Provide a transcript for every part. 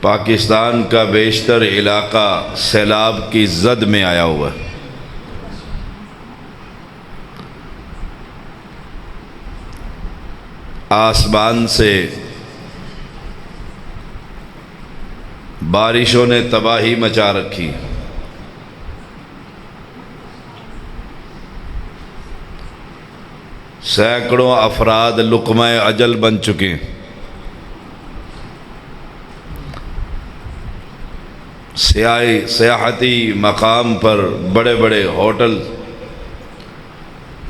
پاکستان کا بیشتر علاقہ سیلاب کی زد میں آیا ہوا ہے۔ آسمان سے بارشوں نے تباہی مچا رکھی، سینکڑوں افراد لقمہ اجل بن چکے، سیاحتی مقام پر بڑے بڑے ہوٹل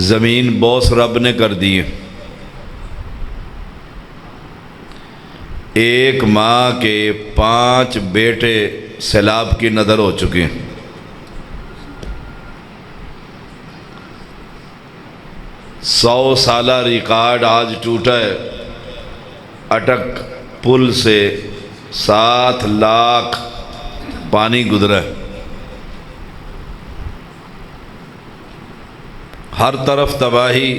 زمین بوس رب نے کر دیے۔ ایک ماں کے 5 بیٹے سیلاب کی نظر ہو چکے ہیں۔ 100 سالہ ریکارڈ آج ٹوٹا ہے۔ اٹک پل سے 7 لاکھ پانی گزرا ہے۔ ہر طرف تباہی،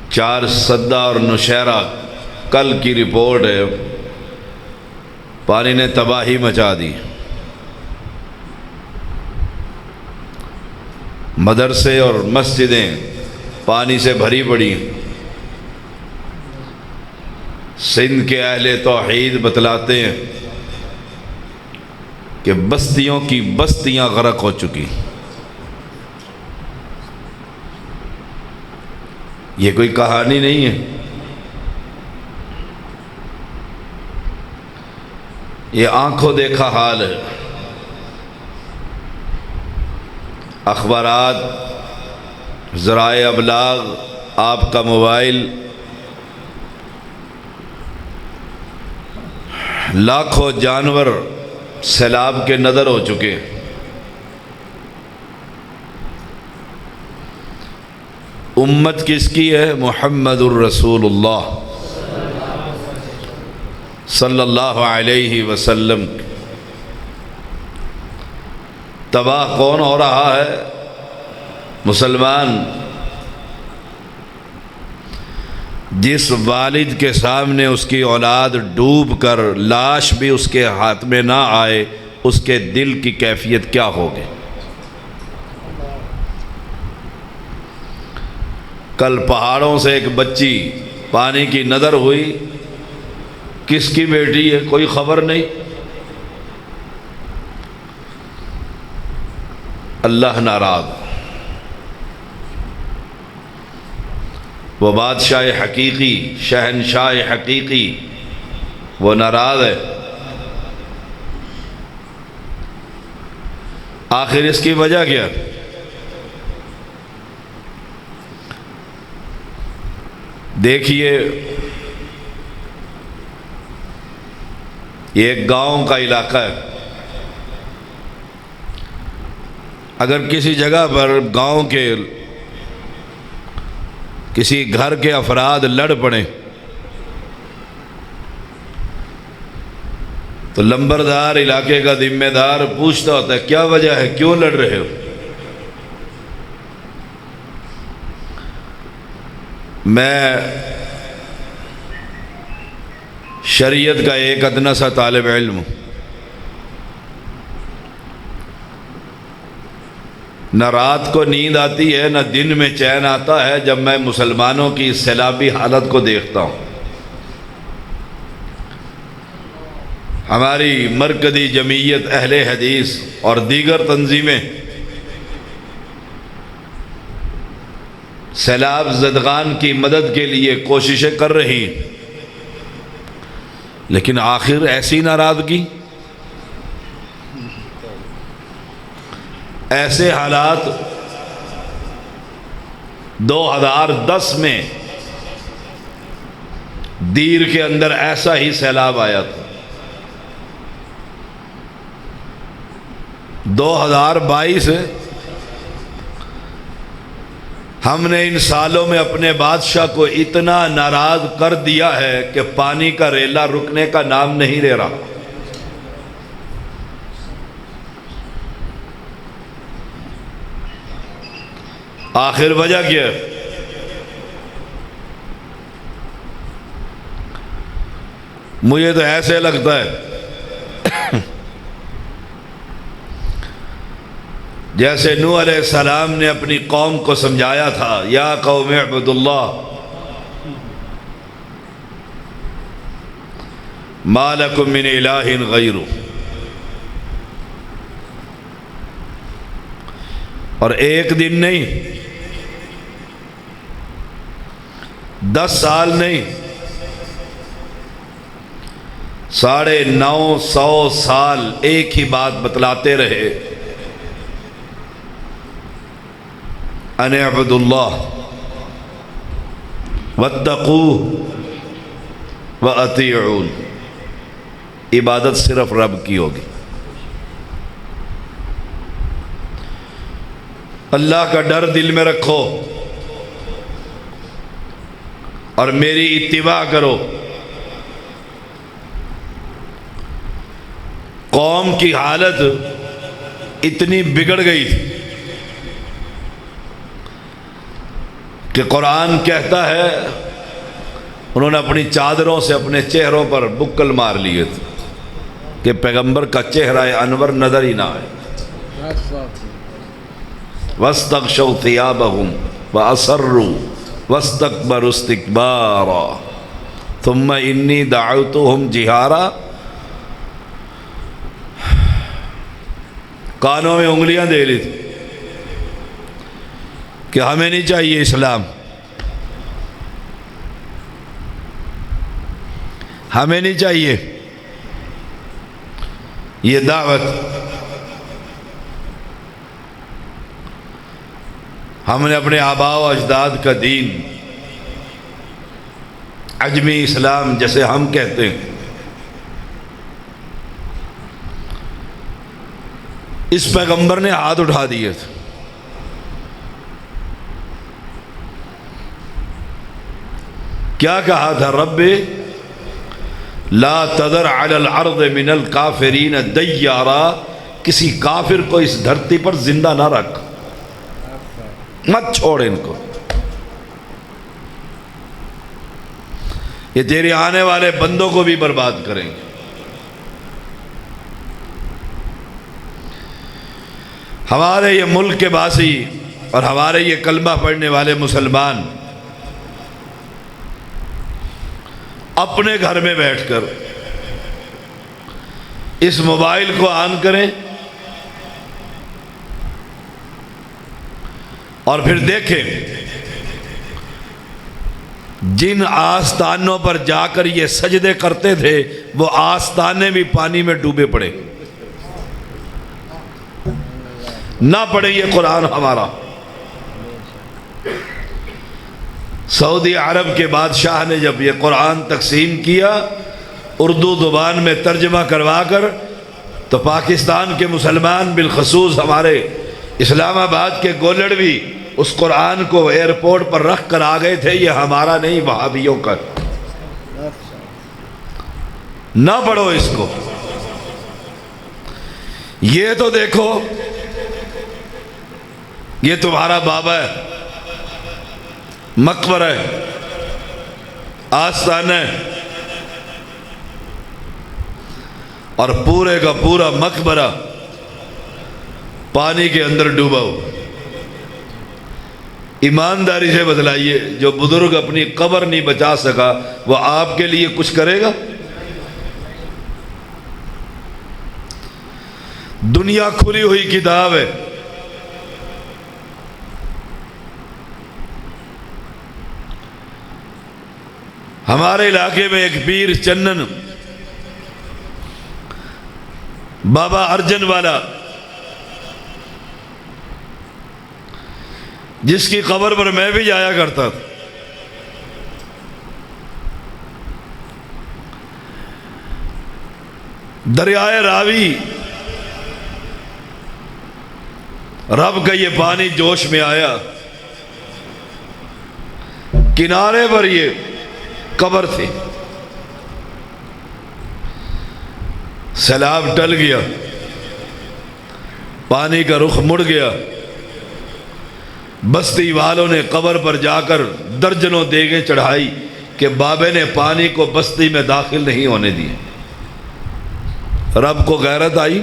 چار سدہ اور نوشہرہ کل کی رپورٹ ہے، پانی نے تباہی مچا دی۔ مدرسے اور مسجدیں پانی سے بھری پڑی۔ سندھ کے اہل توحید بتلاتے ہیں کہ بستیوں کی بستیاں غرق ہو چکی۔ یہ کوئی کہانی نہیں ہے، یہ آنکھوں دیکھا حال ہے۔ اخبارات، ذرائع ابلاغ، آپ کا موبائل، لاکھوں جانور سیلاب کے نظر ہو چکے۔ امت کس کی ہے؟ محمد الرسول اللہ صلی اللہ علیہ وسلم۔ تباہ کون ہو رہا ہے؟ مسلمان۔ جس والد کے سامنے اس کی اولاد ڈوب کر لاش بھی اس کے ہاتھ میں نہ آئے، اس کے دل کی کیفیت کیا ہوگی؟ کل پہاڑوں سے ایک بچی پانی کی نظر ہوئی، کس کی بیٹی ہے کوئی خبر نہیں۔ اللہ ناراض، وہ بادشاہ حقیقی، شہنشاہ حقیقی، وہ ناراض ہے۔ آخر اس کی وجہ کیا؟ دیکھیے، یہ ایک گاؤں کا علاقہ ہے۔ اگر کسی جگہ پر گاؤں کے کسی گھر کے افراد لڑ پڑیں تو لمبردار، علاقے کا ذمہ دار پوچھتا ہوتا ہے کیا وجہ ہے، کیوں لڑ رہے ہو؟ میں شریعت کا ایک ادنا سا طالب علم ہوں، نہ رات کو نیند آتی ہے نہ دن میں چین آتا ہے جب میں مسلمانوں کی سیلابی حالت کو دیکھتا ہوں۔ ہماری مرکزی جمعیت اہل حدیث اور دیگر تنظیمیں سیلاب زدگان کی مدد کے لیے کوششیں کر رہی ہیں، لیکن آخر ایسی ناراضگی، ایسے حالات 2010 میں دیر کے اندر ایسا ہی سیلاب آیا تھا۔ 2022 ہم نے ان سالوں میں اپنے بادشاہ کو اتنا ناراض کر دیا ہے کہ پانی کا ریلا رکنے کا نام نہیں لے رہا۔ آخر وجہ کیا ہے؟ مجھے تو ایسے لگتا ہے جیسے نوح علیہ السلام نے اپنی قوم کو سمجھایا تھا، یا قوم اعبدوا اللہ ما لکم من الہ غیرہ، اور ایک دن نہیں، 10 سال نہیں، 950 سال ایک ہی بات بتلاتے رہے، ان اعبدوا اللہ واتقوہ واطیعون، عبادت صرف رب کی ہوگی، اللہ کا ڈر دل میں رکھو اور میری اتباع کرو۔ قوم کی حالت اتنی بگڑ گئی تھی کہ قرآن کہتا ہے انہوں نے اپنی چادروں سے اپنے چہروں پر بکل مار لیے تھے کہ پیغمبر کا چہرہ انور نظر ہی نہ آئے۔ وَاسْتَغْشَوْا ثِيَابَهُمْ وَأَصَرُّوا وَاسْتَكْبَرُوا اسْتِكْبَارًا ثُمَّ إِنِّي دَعَوْتُهُمْ جِهَارًا، کانوں میں انگلیاں دے لی تھی کہ ہمیں نہیں چاہیے اسلام، ہمیں نہیں چاہیے یہ دعوت، ہم نے اپنے آباء و اجداد کا دین عجمی اسلام جیسے ہم کہتے ہیں، اس پیغمبر نے ہاتھ اٹھا دیے تھے۔ کیا کہا تھا؟ رب لا تذر علی الارض من الکافرین دیارا، کسی کافر کو اس دھرتی پر زندہ نہ رکھ، مت چھوڑ ان کو، یہ تیرے آنے والے بندوں کو بھی برباد کریں گے۔ ہمارے یہ ملک کے باسی اور ہمارے یہ کلمہ پڑھنے والے مسلمان اپنے گھر میں بیٹھ کر اس موبائل کو آن کریں اور پھر دیکھیں جن آستانوں پر جا کر یہ سجدے کرتے تھے وہ آستانے بھی پانی میں ڈوبے پڑے، نہ پڑھے یہ قرآن ہمارا۔ سعودی عرب کے بادشاہ نے جب یہ قرآن تقسیم کیا اردو زبان میں ترجمہ کروا کر، تو پاکستان کے مسلمان بالخصوص ہمارے اسلام آباد کے گولڑوی اس قرآن کو ایئرپورٹ پر رکھ کر آ گئے تھے، یہ ہمارا نہیں وہابیوں کا، نہ پڑھو اس کو۔ یہ تو دیکھو یہ تمہارا بابا ہے، مقبرہ ہے، آستانہ ہے، اور پورے کا پورا مقبرہ پانی کے اندر ڈوبا ہو۔ ایمانداری سے بتلائیے جو بزرگ اپنی قبر نہیں بچا سکا وہ آپ کے لیے کچھ کرے گا؟ دنیا کھلی ہوئی کتاب ہے، ہمارے علاقے میں ایک پیر چنن بابا ارجن والا، جس کی قبر پر میں بھی جایا کرتا تھا، دریائے راوی رب کا یہ پانی جوش میں آیا، کنارے پر یہ قبر تھی، سیلاب ٹل گیا، پانی کا رخ مڑ گیا، بستی والوں نے قبر پر جا کر درجنوں دیگیں چڑھائی کہ بابے نے پانی کو بستی میں داخل نہیں ہونے دیے۔ رب کو غیرت آئی،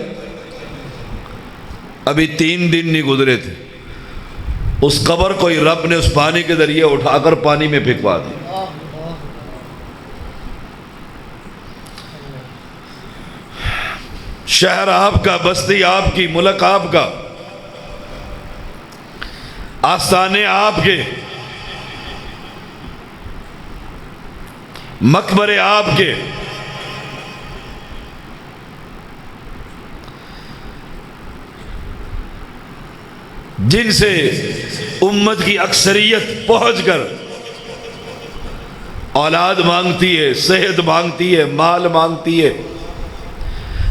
ابھی 3 دن نہیں گزرے تھے، اس قبر کو ہی رب نے اس پانی کے ذریعے اٹھا کر پانی میں پھینکوا دی۔ شہر آپ کا، بستی آپ کی، ملک آپ کا، آستانے آپ کے، مقبرے آپ کے، جن سے امت کی اکثریت پہنچ کر اولاد مانگتی ہے، صحت مانگتی ہے، مال مانگتی ہے،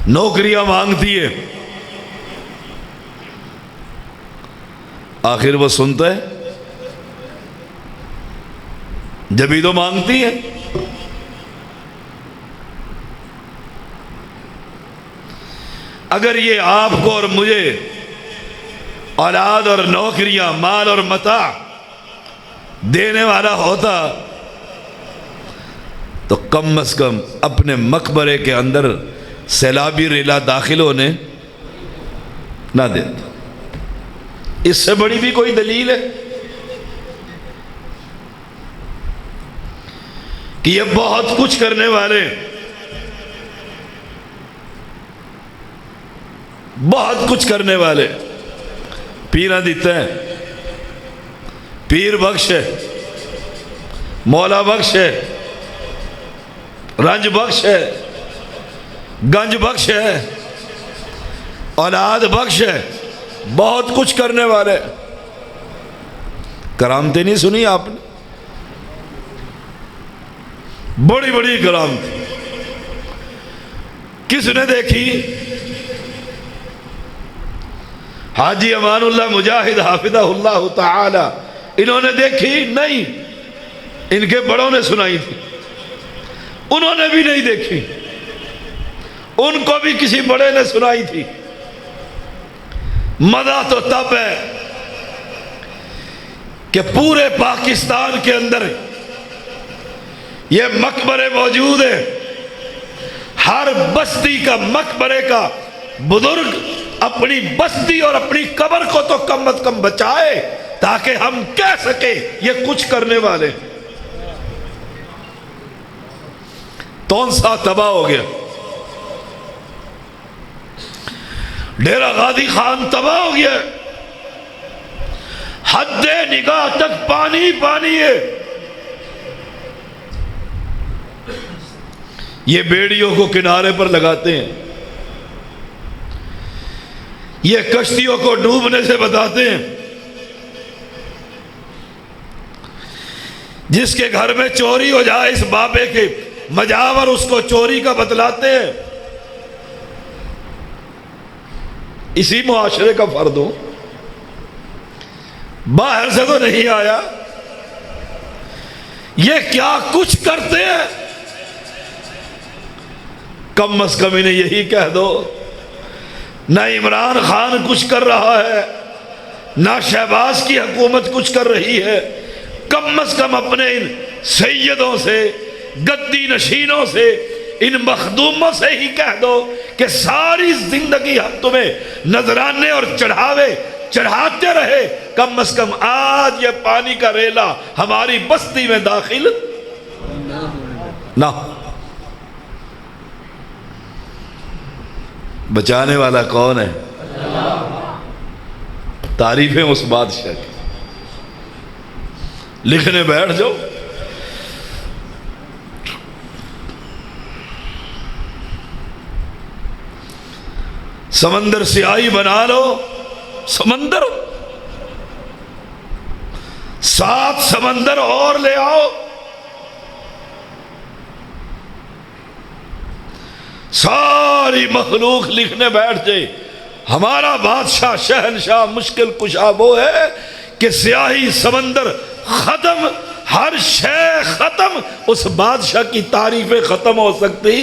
نوکریاں مانگتی ہے، آخر وہ سنتا ہے؟ جبھی تو مانگتی ہے۔ اگر یہ آپ کو اور مجھے اولاد اور نوکریاں، مال اور متاع دینے والا ہوتا تو کم از کم اپنے مقبرے کے اندر سیلابی ریلا داخل ہونے نہ دیتا۔ اس سے بڑی بھی کوئی دلیل ہے کہ یہ بہت کچھ کرنے والے، بہت کچھ کرنے والے، پیرا دیتا ہے، پیر بخش ہے، مولا بخش ہے، رنج بخش ہے، گنج بخش ہے، اولاد بخش ہے، بہت کچھ کرنے والے۔ کرامتیں نہیں سنی آپ نے؟ بڑی بڑی کرامتیں کس نے دیکھی؟ حاجی امان اللہ مجاہد حافظہ اللہ تعالی، انہوں نے دیکھی نہیں، ان کے بڑوں نے سنائی تھی، انہوں نے بھی نہیں دیکھی، ان کو بھی کسی بڑے نے سنائی تھی۔ مزہ تو تب ہے کہ پورے پاکستان کے اندر یہ مقبرے موجود ہیں، ہر بستی کا مقبرے کا بزرگ اپنی بستی اور اپنی قبر کو تو کم از کم بچائے تاکہ ہم کہہ سکیں یہ کچھ کرنے والے۔ تونسا تباہ ہو گیا، ڈیرہ غازی خان تباہ ہو گیا، حد نگاہ تک پانی پانی ہے۔ یہ بیڑیوں کو کنارے پر لگاتے ہیں، یہ کشتیوں کو ڈوبنے سے بتاتے ہیں، جس کے گھر میں چوری ہو جائے اس بابے کے مجاور اس کو چوری کا بتلاتے ہیں۔ اسی معاشرے کا فرد ہو، باہر سے تو نہیں آیا، یہ کیا کچھ کرتے ہیں؟ کم از کم انہیں یہی کہہ دو، نہ عمران خان کچھ کر رہا ہے، نہ شہباز کی حکومت کچھ کر رہی ہے، کم از کم اپنے ان سیدوں سے، گدی نشینوں سے، ان مخدوموں سے ہی کہہ دو کہ ساری زندگی ہم تمہیں نذرانے اور چڑھاوے چڑھاتے رہے، کم از کم آج یہ پانی کا ریلا ہماری بستی میں داخل نہ۔ بچانے والا کون ہے؟ تعریفیں اس بادشاہ کی، لکھنے بیٹھ جاؤ۔ سمندر سیاہی بنا لو، سمندر 7 سمندر اور لے آؤ، ساری مخلوق لکھنے بیٹھ جائے۔ ہمارا بادشاہ شہنشاہ مشکل کشا وہ ہے کہ سیاہی سمندر ختم، ہر شے ختم، اس بادشاہ کی تعریفیں ختم ہو سکتی